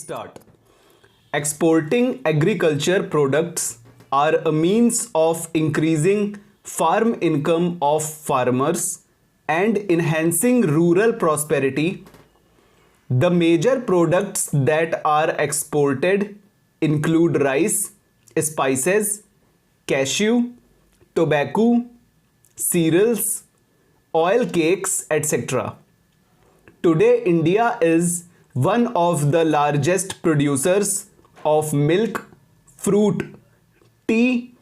start. Exporting agriculture products are a means of increasing farm income of farmers and enhancing rural prosperity. The major products that are exported include rice, spices, cashew, tobacco, cereals, oil cakes, etc. Today, India is one of the largest producers of milk, fruit, tea,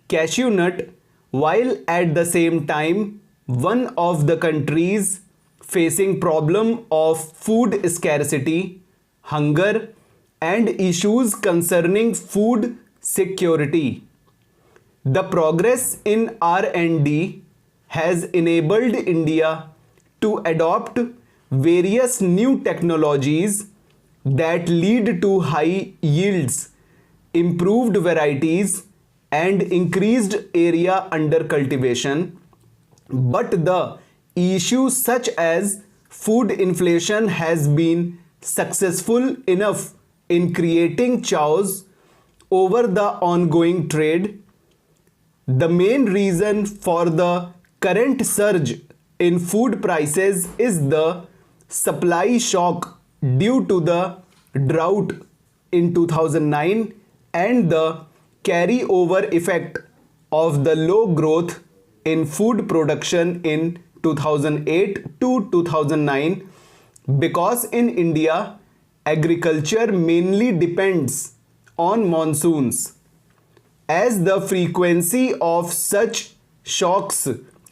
cashew nut, while at the same time one of the countries facing problem of food scarcity, hunger, and issues concerning food security. The progress in R&D has enabled India to adopt various new technologies that lead to high yields, improved varieties, and increased area under cultivation. But the issues such as food inflation has been successful enough in creating chaos over the ongoing trade. The main reason for the current surge in food prices is the supply shock due to the drought in 2009 and the carryover effect of the low growth in food production in 2008 to 2009, because in India agriculture mainly depends on monsoons. As the frequency of such shocks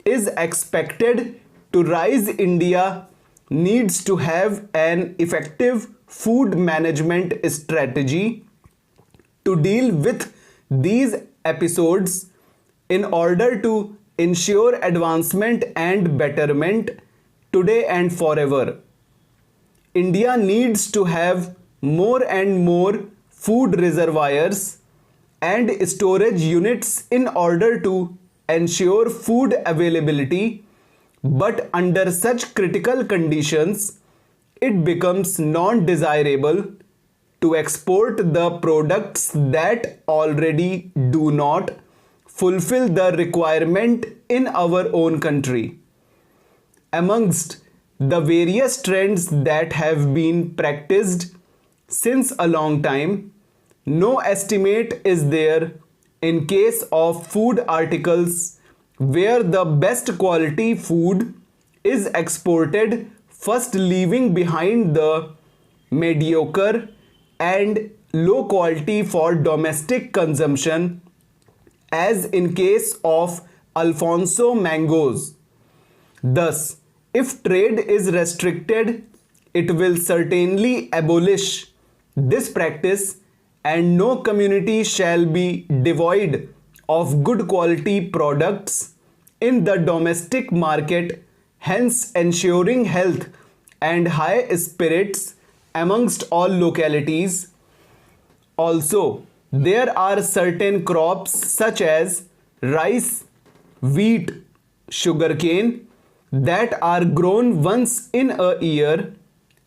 is expected to rise, India needs to have an effective food management strategy to deal with these episodes in order to ensure advancement and betterment today and forever. India needs to have more and more food reservoirs and storage units in order to ensure food availability, but under such critical conditions, it becomes non-desirable to export the products that already do not fulfill the requirement in our own country. Amongst the various trends that have been practiced since a long time, no estimate is there in case of food articles where the best quality food is exported, first leaving behind the mediocre and low quality for domestic consumption, as in case of Alfonso mangoes. Thus, if trade is restricted, it will certainly abolish this practice, and no community shall be devoid of good quality products in the domestic market, hence ensuring health and high spirits amongst all localities. Also, there are certain crops such as rice, wheat, sugarcane that are grown once in a year,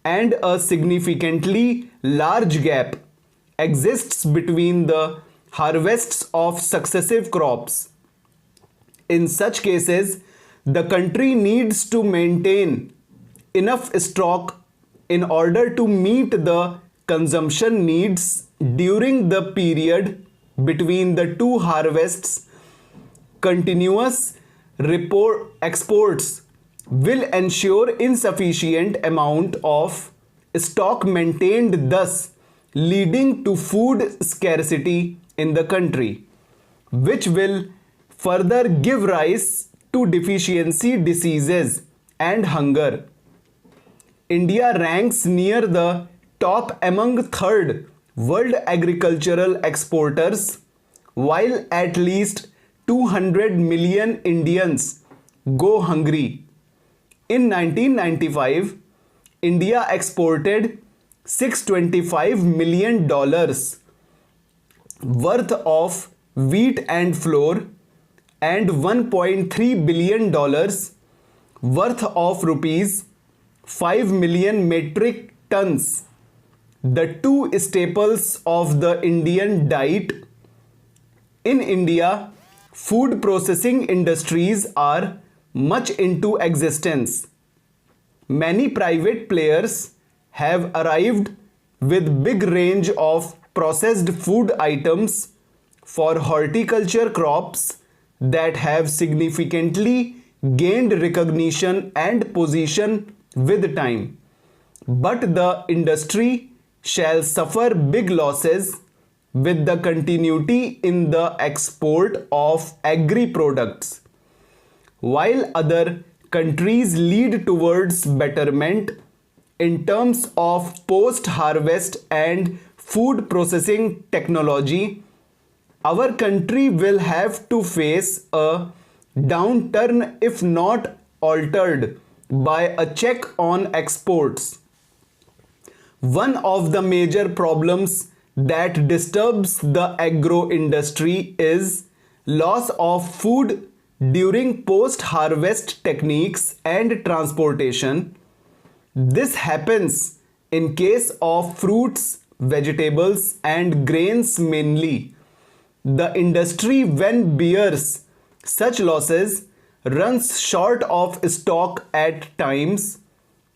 and a significantly large gap exists between the harvests of successive crops. In such cases, the country needs to maintain enough stock in order to meet the consumption needs during the period between the two harvests. Continuous exports will ensure insufficient amount of stock maintained, thus leading to food scarcity in the country, which will further give rise to deficiency diseases and hunger. India ranks near the top among third world agricultural exporters, while at least 200 million Indians go hungry. In 1995, India exported $625 million worth of wheat and flour and $1.3 billion worth of rupees 5 million metric tons the two staples of the Indian diet. In India, food processing industries are much into existence. Many private players have arrived with big range of processed food items for horticulture crops that have significantly gained recognition and position with time. But the industry shall suffer big losses with the continuity in the export of agri products. While other countries lead towards betterment in terms of post-harvest and food processing technology, our country will have to face a downturn if not altered by a check on exports. One of the major problems that disturbs the agro industry is loss of food during post-harvest techniques and transportation. This happens in case of fruits, vegetables and grains mainly. The industry, when bears such losses, runs short of stock at times.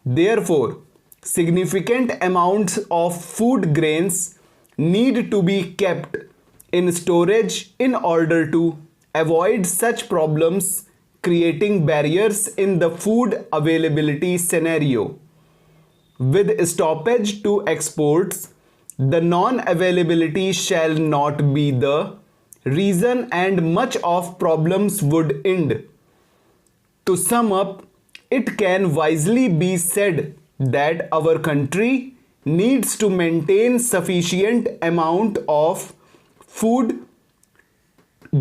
Therefore, significant amounts of food grains need to be kept in storage in order to avoid such problems, creating barriers in the food availability scenario. With stoppage to exports, the non-availability shall not be the reason and much of problems would end. To sum up, it can wisely be said that our country needs to maintain sufficient amount of food,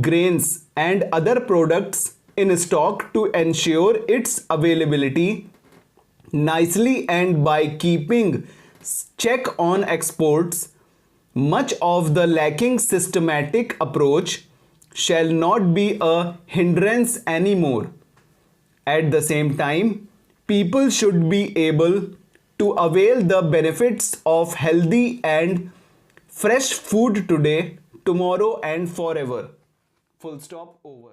grains and other products in stock to ensure its availability nicely, and by keeping check on exports, much of the lacking systematic approach shall not be a hindrance anymore. At the same time, people should be able to avail the benefits of healthy and fresh food today, tomorrow and forever. Full stop, over.